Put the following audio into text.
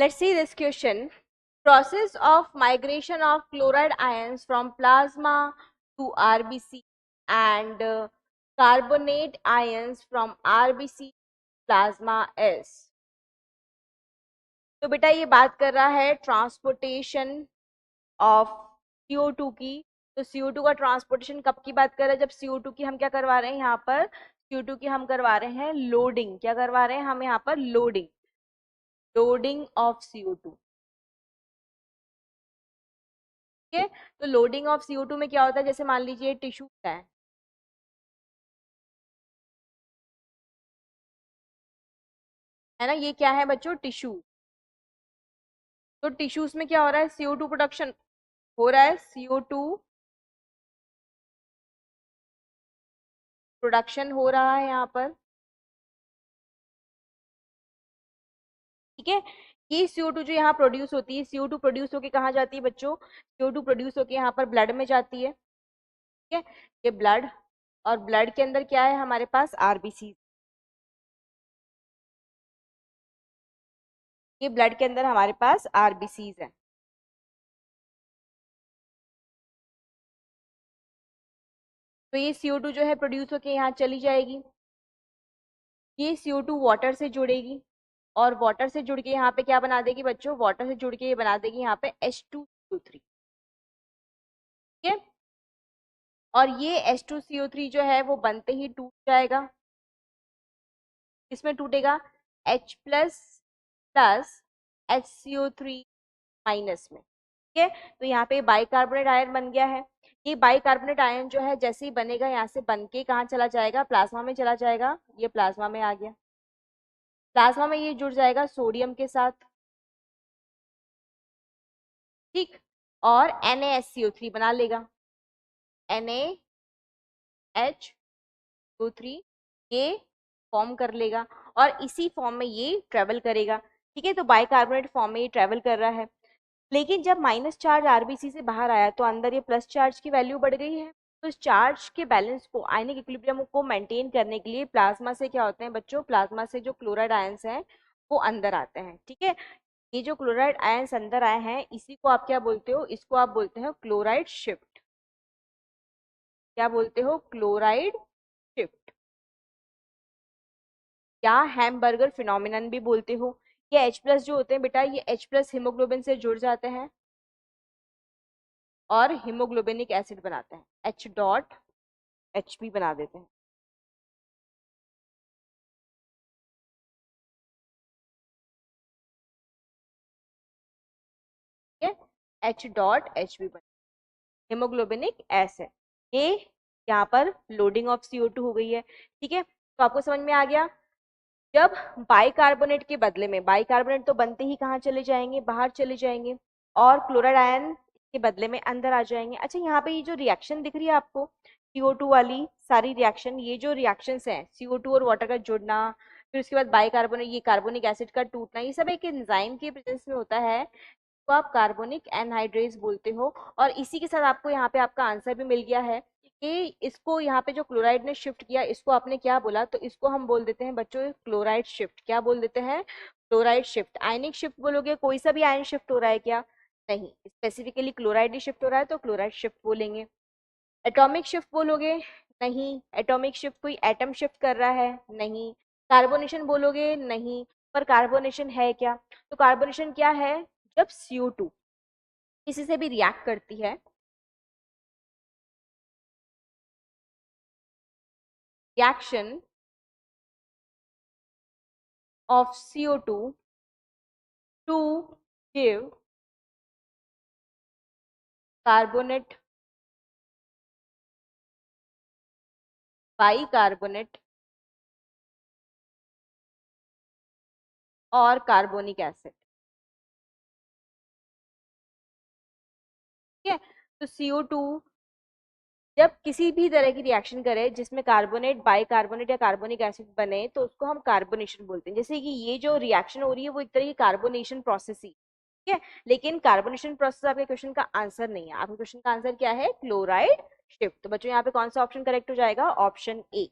Let's see this question. Process of migration of chloride ions from plasma to RBC and carbonate ions from RBC plasma is. तो बेटा ये बात कर रहा है ट्रांसपोर्टेशन ऑफ CO2 की। तो CO2 का ट्रांसपोर्टेशन कब की बात कर रहे हैं? जब CO2 की हम क्या करवा रहे हैं यहाँ पर, CO2 की हम करवा रहे हैं लोडिंग। क्या करवा रहे हैं हम यहाँ पर? Loading, loading of CO2। ठीक है, तो लोडिंग ऑफ CO2 में क्या होता है? जैसे मान लीजिए टिश्यू है ना, ये क्या है बच्चों? टिश्यू। तो टिश्यूज में क्या हो रहा है? CO2 प्रोडक्शन हो रहा है, CO2 प्रोडक्शन हो रहा है यहाँ पर। ठीक है, ये CO2 जो यहाँ प्रोड्यूस होती है, CO2 प्रोड्यूस होके कहाँ जाती है बच्चों? CO2 प्रोड्यूस होके यहाँ पर ब्लड में जाती है। ठीक है, ये ब्लड, और ब्लड के अंदर क्या है हमारे पास? आरबीसी। ये ब्लड के अंदर हमारे पास आरबीसीज है। तो ये CO2 जो है प्रोड्यूस होके यहाँ चली जाएगी। ये CO2 वाटर से जुड़ेगी, और वाटर से जुड़ के यहाँ पे क्या बना देगी बच्चों? वाटर से जुड़ के ये बना देगी यहाँ पे H2CO3। ठीक है, और ये H2CO3 जो है वो बनते ही टूट जाएगा। किसमें टूटेगा? H plus plus HCO3 minus में। ठीक है, तो यहाँ पे बाइकार्बोनेट आयन बन गया है। ये बाइकार्बोनेट आयन जो है जैसे ही बनेगा यहाँ से बन के कहाँ चला जाएगा? प्लाज्मा में चला जाएगा। ये प्लाज्मा में आ गया, प्लाज्मा में ये जुड़ जाएगा सोडियम के साथ। ठीक, और NaSCO3 बना लेगा, NaHO3 ये फॉर्म कर लेगा, और इसी फॉर्म में ये ट्रेवल करेगा। ठीक है, तो बाइकार्बोनेट फॉर्म में ये ट्रेवल कर रहा है। लेकिन जब माइनस चार्ज आरबीसी से बाहर आया तो अंदर ये प्लस चार्ज की वैल्यू बढ़ गई है। तो इस चार्ज के बैलेंस को, आयनिक इक्विलिब्रियम को मेंटेन करने के लिए प्लाज्मा से क्या होते हैं बच्चों? प्लाज्मा से जो क्लोराइड आयंस हैं वो अंदर आते हैं। ठीक है, ये जो क्लोराइड आयंस अंदर आए हैं इसी को आप क्या बोलते हो? इसको आप बोलते हो क्लोराइड शिफ्ट। क्या बोलते हो? क्लोराइड शिफ्ट, या हैमबर्गर फिनोमिनन भी बोलते हो। ये H प्लस जो होते हैं बेटा, ये H प्लस हीमोग्लोबिन से जुड़ जाते हैं और हीमोग्लोबिनिक एसिड बनाते हैं, H डॉट HP बना देते हैं। ठीक है, H डॉट HP बना, हीमोग्लोबिनिक एसिड। ये यहाँ पर लोडिंग ऑफ CO2 हो गई है। ठीक है, तो आपको समझ में आ गया। जब बाइकार्बोनेट के बदले में, बाइकार्बोनेट तो बनते ही कहाँ चले जाएंगे? बाहर चले जाएंगे, और क्लोराइड आयन के बदले में अंदर आ जाएंगे। अच्छा, यहाँ पे ये जो रिएक्शन दिख रही है आपको CO2 वाली सारी रिएक्शन, ये जो रिएक्शंस हैं CO2 और वाटर का जुड़ना, फिर उसके बाद बाइकार्बोनेट, ये कार्बोनिक एसिड का टूटना, ये सब एक एंजाइम के प्रेजेंस में होता है, तो आप कार्बोनिक एनहाइड्रेज बोलते हो। और इसी के साथ आपको यहाँ पे आपका आंसर भी मिल गया है कि इसको यहाँ पे जो क्लोराइड ने शिफ्ट किया, इसको आपने क्या बोला? तो इसको हम बोल देते हैं बच्चों क्लोराइड शिफ्ट। क्या बोल देते हैं? Chloride shift. आयनिक शिफ्ट बोलोगे? कोई सा भी आयन शिफ्ट हो रहा है क्या? नहीं, स्पेसिफिकली क्लोराइड ही शिफ्ट हो रहा है तो क्लोराइड शिफ्ट बोलेंगे। एटॉमिक शिफ्ट बोलोगे? नहीं, एटॉमिक शिफ्ट कोई एटम शिफ्ट कर रहा है? नहीं। कार्बोनेशन बोलोगे? नहीं। पर कार्बोनेशन है क्या? तो कार्बोनेशन क्या है? जब CO2 किसी से भी रिएक्ट करती है, reaction of CO2 to give carbonate, bicarbonate और कार्बोनिक एसिड। ठीक है, तो CO2 जब किसी भी तरह की रिएक्शन करे जिसमें कार्बोनेट, बाइकार्बोनेट या कार्बोनिक एसिड बने, तो उसको हम कार्बोनेशन बोलते हैं। जैसे कि ये जो रिएक्शन हो रही है वो एक तरह की कार्बोनेशन प्रोसेस ही। ठीक है, लेकिन कार्बोनेशन प्रोसेस आपके क्वेश्चन का आंसर नहीं है। आपके क्वेश्चन का आंसर क्या है? Chloride shift. तो बच्चों यहाँ पे कौन सा ऑप्शन करेक्ट हो जाएगा? Option A.